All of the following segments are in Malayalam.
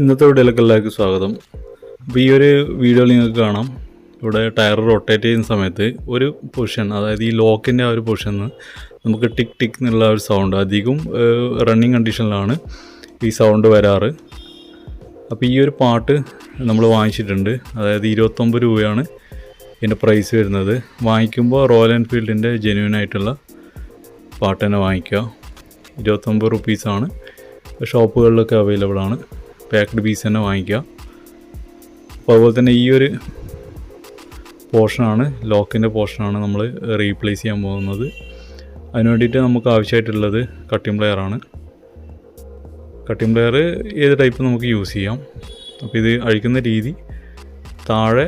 ഇന്നത്തെ വീഡിയോയിലേക്ക് എല്ലാവർക്കും സ്വാഗതം. അപ്പോൾ ഈ ഒരു വീഡിയോയിൽ നിങ്ങൾക്ക് കാണാം, ഇവിടെ ടയർ റൊട്ടേറ്റ് ചെയ്യുന്ന സമയത്ത് ഒരു പൊസിഷൻ, അതായത് ഈ ലോക്കിൻ്റെ ആ ഒരു പൊസിഷനിൽ നമുക്ക് ടിക്ക് ടിക്ക് എന്നുള്ള ഒരു സൗണ്ട്, അധികം റണ്ണിങ് കണ്ടീഷനിലാണ് ഈ സൗണ്ട് വരാറ്. അപ്പോൾ ഈ ഒരു പാട്ട് നമ്മൾ വാങ്ങിച്ചിട്ടുണ്ട്. അതായത് 29 രൂപയാണ് ഇതിൻ്റെ പ്രൈസ് വരുന്നത്. വാങ്ങിക്കുമ്പോൾ റോയൽ എൻഫീൽഡിൻ്റെ ജെന്യൂൻ ആയിട്ടുള്ള പാട്ട് തന്നെ വാങ്ങിക്കുക. 29 റുപ്പീസാണ്. ഷോപ്പുകളിലൊക്കെ അവൈലബിൾ ആണ്. പാക്ക്ഡ് പീസ് തന്നെ വാങ്ങിക്കുക. അപ്പോൾ അതുപോലെ തന്നെ ഈ ഒരു പോർഷനാണ്, ലോക്കിൻ്റെ പോർഷനാണ് നമ്മൾ റീപ്ലേസ് ചെയ്യാൻ പോകുന്നത്. അതിന് വേണ്ടിയിട്ട് നമുക്ക് ആവശ്യമായിട്ടുള്ളത് കട്ടിംഗ് പ്ലെയറാണ്. കട്ടിംഗ് പ്ലെയർ ഏത് ടൈപ്പ് നമുക്ക് യൂസ് ചെയ്യാം. അപ്പോൾ ഇത് അഴിക്കുന്ന രീതി, താഴെ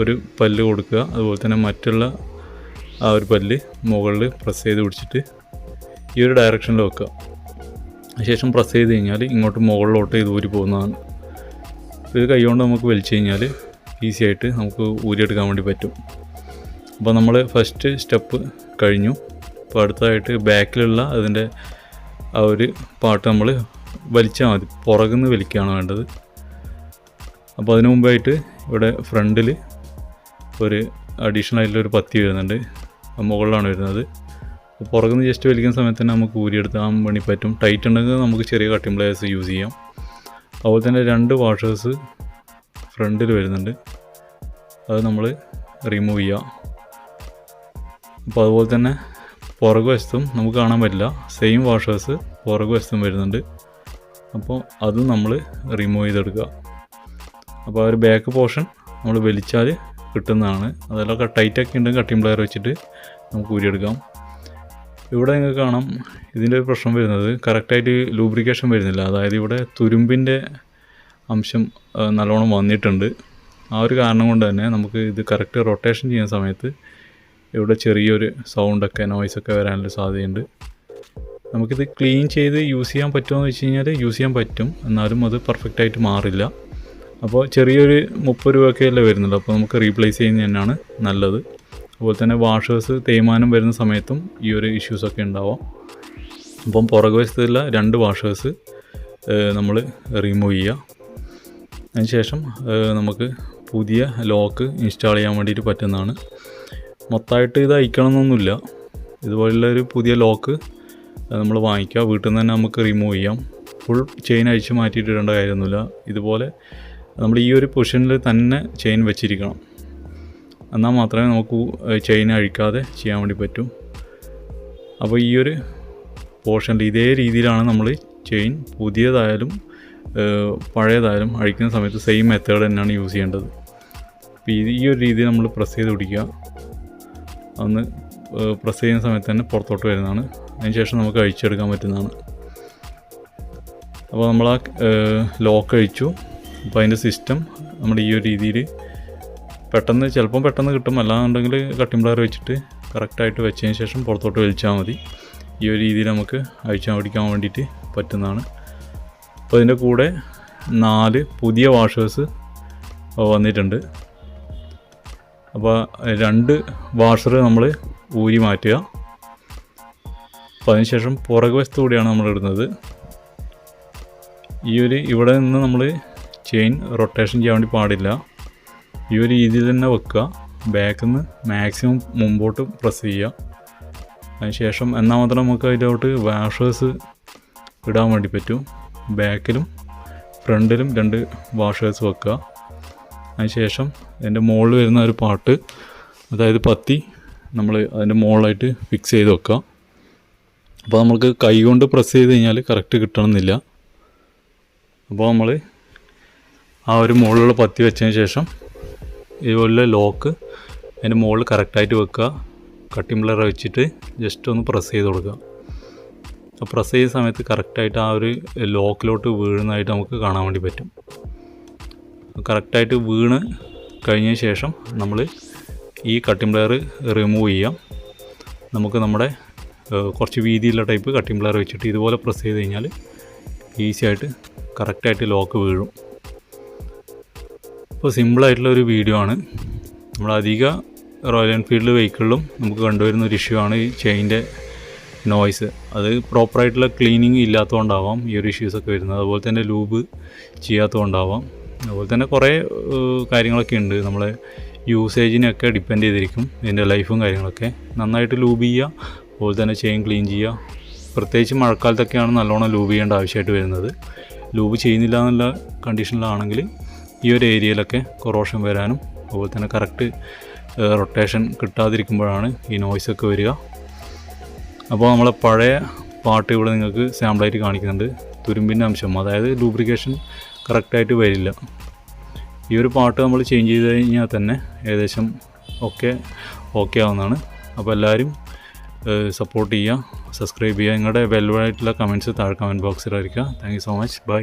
ഒരു പല്ല് കൊടുക്കുക, അതുപോലെ തന്നെ മറ്റുള്ള ആ ഒരു പല്ല് മുകളിൽ പ്രസ് ചെയ്ത് പിടിച്ചിട്ട് ഈ ഒരു ഡയറക്ഷനിൽ വെക്കുക. അതിനുശേഷം പ്രസ് ചെയ്ത് കഴിഞ്ഞാൽ ഇങ്ങോട്ട് മുകളിലോട്ട് ഇത് ഊരി പോകുന്നതാണ്. ഇത് കൈകൊണ്ട് നമുക്ക് വലിച്ചു കഴിഞ്ഞാൽ ഈസി ആയിട്ട് നമുക്ക് ഊരിയെടുക്കാൻ വേണ്ടി പറ്റും. അപ്പോൾ നമ്മൾ ഫസ്റ്റ് സ്റ്റെപ്പ് കഴിഞ്ഞു. അപ്പോൾ അടുത്തതായിട്ട് ബാക്കിലുള്ള അതിൻ്റെ ആ ഒരു പാർട്ട് നമ്മൾ വലിച്ചാൽ മതി. പുറകുന്ന് വലിക്കുകയാണ് വേണ്ടത്. അപ്പോൾ അതിന് മുമ്പായിട്ട് ഇവിടെ ഫ്രണ്ടിൽ ഒരു അഡീഷണൽ ആയിട്ടുള്ളൊരു പത്തി വരുന്നുണ്ട്, മുകളിലാണ് വരുന്നത്. അപ്പോൾ പുറകുന്ന് ജസ്റ്റ് വലിക്കുന്ന സമയത്ത് തന്നെ നമുക്ക് ഊരിയെടുക്കാൻ വേണ്ടി പറ്റും. ടൈറ്റ് ഉണ്ടെങ്കിൽ നമുക്ക് ചെറിയ കട്ടിംഗ് പ്ലെയേഴ്സ് യൂസ് ചെയ്യാം. അതുപോലെ തന്നെ 2 വാഷേഴ്സ് ഫ്രണ്ടിൽ വരുന്നുണ്ട്, അത് നമ്മൾ റിമൂവ് ചെയ്യാം. അപ്പോൾ അതുപോലെ തന്നെ പുറകു വശത്തും നമുക്ക് കാണാൻ പറ്റില്ല, സെയിം വാഷേഴ്സ് പുറകു വശത്തും വരുന്നുണ്ട്. അപ്പോൾ അതും നമ്മൾ റിമൂവ് ചെയ്തെടുക്കുക. അപ്പോൾ ആ ഒരു ബാക്ക് പോർഷൻ നമ്മൾ വലിച്ചാൽ കിട്ടുന്നതാണ്. അതെല്ലാം ടൈറ്റൊക്കെ ഉണ്ടെങ്കിൽ കട്ടിംഗ് പ്ലെയർ വെച്ചിട്ട് നമുക്ക് ഊരിയെടുക്കാം. ഇവിടെ നിങ്ങൾക്ക് കാണാം, ഇതിൻ്റെ ഒരു പ്രശ്നം വരുന്നത് കറക്റ്റായിട്ട് ലൂബ്രിക്കേഷൻ വരുന്നില്ല. അതായത് ഇവിടെ തുരുമ്പിൻ്റെ അംശം നല്ലോണം വന്നിട്ടുണ്ട്. ആ ഒരു കാരണം കൊണ്ട് തന്നെ നമുക്ക് ഇത് കറക്റ്റ് റൊട്ടേഷൻ ചെയ്യുന്ന സമയത്ത് ഇവിടെ ചെറിയൊരു സൗണ്ടൊക്കെ, നോയ്സൊക്കെ വരാനുള്ള സാധ്യതയുണ്ട്. നമുക്കിത് ക്ലീൻ ചെയ്ത് യൂസ് ചെയ്യാൻ പറ്റുമോ എന്ന് വെച്ച് കഴിഞ്ഞാൽ യൂസ് ചെയ്യാൻ പറ്റും, എന്നാലും അത് പെർഫെക്റ്റായിട്ട് മാറില്ല. അപ്പോൾ ചെറിയൊരു 30 രൂപയൊക്കെയല്ലേ വരുന്നുള്ളൂ. അപ്പോൾ നമുക്ക് റീപ്ലേസ് ചെയ്യുന്നത് തന്നെയാണ് നല്ലത്. അതുപോലെ തന്നെ വാഷേഴ്സ് തേയ്മാനം വരുന്ന സമയത്തും ഈ ഒരു ഇഷ്യൂസൊക്കെ ഉണ്ടാവാം. അപ്പം പുറകുവശത്തുള്ള 2 വാഷേഴ്സ് നമ്മൾ റിമൂവ് ചെയ്യുക. അതിനുശേഷം നമുക്ക് പുതിയ ലോക്ക് ഇൻസ്റ്റാൾ ചെയ്യാൻ വേണ്ടിയിട്ട് പറ്റുന്നതാണ്. മൊത്തമായിട്ട് ഇത് അയക്കണമെന്നൊന്നുമില്ല. ഇതുപോലുള്ളൊരു പുതിയ ലോക്ക് നമ്മൾ വാങ്ങിക്കുക. വീട്ടിൽ നിന്ന് തന്നെ നമുക്ക് റിമൂവ് ചെയ്യാം. ഫുൾ ചെയിൻ അഴിച്ച് മാറ്റിയിട്ടിടേണ്ട കാര്യമൊന്നുമില്ല. ഇതുപോലെ നമ്മൾ ഈ ഒരു പൊസിഷനിൽ തന്നെ ചെയിൻ വെച്ചിരിക്കണം, എന്നാൽ മാത്രമേ നമുക്ക് ചെയിൻ അഴിക്കാതെ ചെയ്യാൻ വേണ്ടി പറ്റൂ. അപ്പോൾ ഈ ഒരു പോർഷനിൽ ഇതേ രീതിയിലാണ് നമ്മൾ ചെയിൻ പുതിയതായാലും പഴയതായാലും അഴിക്കുന്ന സമയത്ത് സെയിം മെത്തേഡ് തന്നെയാണ് യൂസ് ചെയ്യേണ്ടത്. അപ്പോൾ ഈ ഒരു രീതിയിൽ നമ്മൾ പ്രസ് ചെയ്ത് പിടിക്കുക. അന്ന് പ്രസ് ചെയ്യുന്ന സമയത്ത് തന്നെ പുറത്തോട്ട് വരുന്നതാണ്. അതിനുശേഷം നമുക്ക് അഴിച്ചെടുക്കാൻ പറ്റുന്നതാണ്. അപ്പോൾ നമ്മൾ ആ ലോക്ക് അഴിച്ചു. അപ്പോൾ അതിൻ്റെ സിസ്റ്റം നമ്മൾ ഈ ഒരു രീതിയിൽ ചിലപ്പം പെട്ടെന്ന് കിട്ടും. അല്ലാന്നുണ്ടെങ്കിൽ കട്ടിംഗ് പ്ലെയർ വെച്ചിട്ട് കറക്റ്റായിട്ട് വെച്ചതിന് ശേഷം പുറത്തോട്ട് വലിച്ചാൽ മതി. ഈ ഒരു രീതിയിൽ നമുക്ക് അഴിച്ചാൽ പിടിക്കാൻ വേണ്ടിയിട്ട് പറ്റുന്നതാണ്. അപ്പോൾ ഇതിൻ്റെ കൂടെ 4 പുതിയ വാഷേഴ്സ് വന്നിട്ടുണ്ട്. അപ്പോൾ 2 വാഷർ നമ്മൾ ഊരി മാറ്റുക. അപ്പോൾ അതിനുശേഷം പുറകു വശത്തു കൂടിയാണ് നമ്മൾ ഇടുന്നത്. ഇവിടെ നിന്ന് നമ്മൾ ചെയിൻ റൊട്ടേഷൻ ചെയ്യാൻ വേണ്ടി പാടില്ല. ഈ ഒരു രീതിയിൽ തന്നെ വെക്കുക. ബാക്കിൽ നിന്ന് മാക്സിമം മുമ്പോട്ട് പ്രസ് ചെയ്യുക. അതിനുശേഷം എന്നാൽ മാത്രം നമുക്ക് അതിലോട്ട് വാഷേഴ്സ് ഇടാൻ വേണ്ടി പറ്റും. ബാക്കിലും ഫ്രണ്ടിലും 2 വാഷേഴ്സ് വെക്കുക. അതിനുശേഷം അതിൻ്റെ മുകളിൽ വരുന്ന ഒരു പാർട്ട്, അതായത് പത്തി, നമ്മൾ അതിൻ്റെ മുകളിലായിട്ട് ഫിക്സ് ചെയ്ത് വെക്കുക. അപ്പോൾ നമുക്ക് കൈ കൊണ്ട് പ്രസ് ചെയ്ത് കഴിഞ്ഞാൽ കറക്റ്റ് കിട്ടണമെന്നില്ല. അപ്പോൾ നമ്മൾ ആ ഒരു മുകളിലുള്ള പത്തി വെച്ചതിന് ശേഷം ഇതുപോലെ ലോക്ക് അതിൻ്റെ മുകളിൽ കറക്റ്റായിട്ട് വെക്കുക. കട്ടിംഗ് പ്ലെയർ വെച്ചിട്ട് ജസ്റ്റ് ഒന്ന് പ്രസ് ചെയ്ത് കൊടുക്കുക. അപ്പോൾ പ്രസ് ചെയ്യുന്ന സമയത്ത് കറക്റ്റായിട്ട് ആ ഒരു ലോക്കിലോട്ട് വീഴുന്നതായിട്ട് നമുക്ക് കാണാൻ വേണ്ടി പറ്റും. കറക്റ്റായിട്ട് വീണ് കഴിഞ്ഞ ശേഷം നമ്മൾ ഈ കട്ടിംഗ് പ്ലെയർ റിമൂവ് ചെയ്യാം. നമുക്ക് നമ്മുടെ കുറച്ച് വീതിയുള്ള ടൈപ്പ് കട്ടിംഗ് പ്ലെയർ വെച്ചിട്ട് ഇതുപോലെ പ്രസ് ചെയ്ത് കഴിഞ്ഞാൽ ഈസി ആയിട്ട് കറക്റ്റായിട്ട് ലോക്ക് വീഴും. ഇപ്പോൾ സിമ്പിളായിട്ടുള്ളൊരു വീഡിയോ ആണ്. നമ്മളധിക റോയൽ എൻഫീൽഡ് വെഹിക്കിളിലും നമുക്ക് കണ്ടുവരുന്ന ഒരു ഇഷ്യൂ ആണ് ഈ ചെയിൻ്റെ നോയ്സ്. അത് പ്രോപ്പറായിട്ടുള്ള ക്ലീനിങ് ഇല്ലാത്തതുകൊണ്ടാവാം ഈ ഒരു ഇഷ്യൂസൊക്കെ വരുന്നത്. അതുപോലെ തന്നെ ലൂബ് ചെയ്യാത്തതുകൊണ്ടാവാം. അതുപോലെ തന്നെ കുറേ കാര്യങ്ങളൊക്കെ ഉണ്ട്. നമ്മളെ യൂസേജിനെയൊക്കെ ഡിപ്പെൻഡ് ചെയ്തിരിക്കും ഇതിൻ്റെ ലൈഫും കാര്യങ്ങളൊക്കെ. നന്നായിട്ട് ലൂബ് ചെയ്യുക, അതുപോലെ തന്നെ ചെയിൻ ക്ലീൻ ചെയ്യുക. പ്രത്യേകിച്ച് മഴക്കാലത്തൊക്കെയാണ് നല്ലോണം ലൂബ് ചെയ്യേണ്ട ആവശ്യമായിട്ട് വരുന്നത്. ലൂബ് ചെയ്യുന്നില്ല എന്നുള്ള കണ്ടീഷനിലാണെങ്കിൽ ഈ ഒരു ഏരിയയിലൊക്കെ കൊറോഷൻ വരാനും അതുപോലെ തന്നെ കറക്റ്റ് റൊട്ടേഷൻ കിട്ടാതിരിക്കുമ്പോഴാണ് ഈ നോയ്സൊക്കെ വരിക. അപ്പോൾ നമ്മളെ പഴയ പാർട്ട് ഇവിടെ നിങ്ങൾക്ക് സാമ്പിളായിട്ട് കാണിക്കുന്നുണ്ട്. തുരുമ്പിൻ്റെ അംശം, അതായത് ലൂബ്രിക്കേഷൻ കറക്റ്റായിട്ട് വരില്ല. ഈ ഒരു പാർട്ട് നമ്മൾ ചേഞ്ച് ചെയ്ത് കഴിഞ്ഞാൽ തന്നെ ഏകദേശം ഓക്കെ ആവുന്നതാണ്. അപ്പോൾ എല്ലാവരും സപ്പോർട്ട് ചെയ്യുക, സബ്സ്ക്രൈബ് ചെയ്യുക. നിങ്ങളുടെ വാല്യുബിളായിട്ടുള്ള കമൻറ്റ്സ് താഴെ കമൻറ്റ് ബോക്സിൽ അറിയിക്കുക. Thank you so much. By.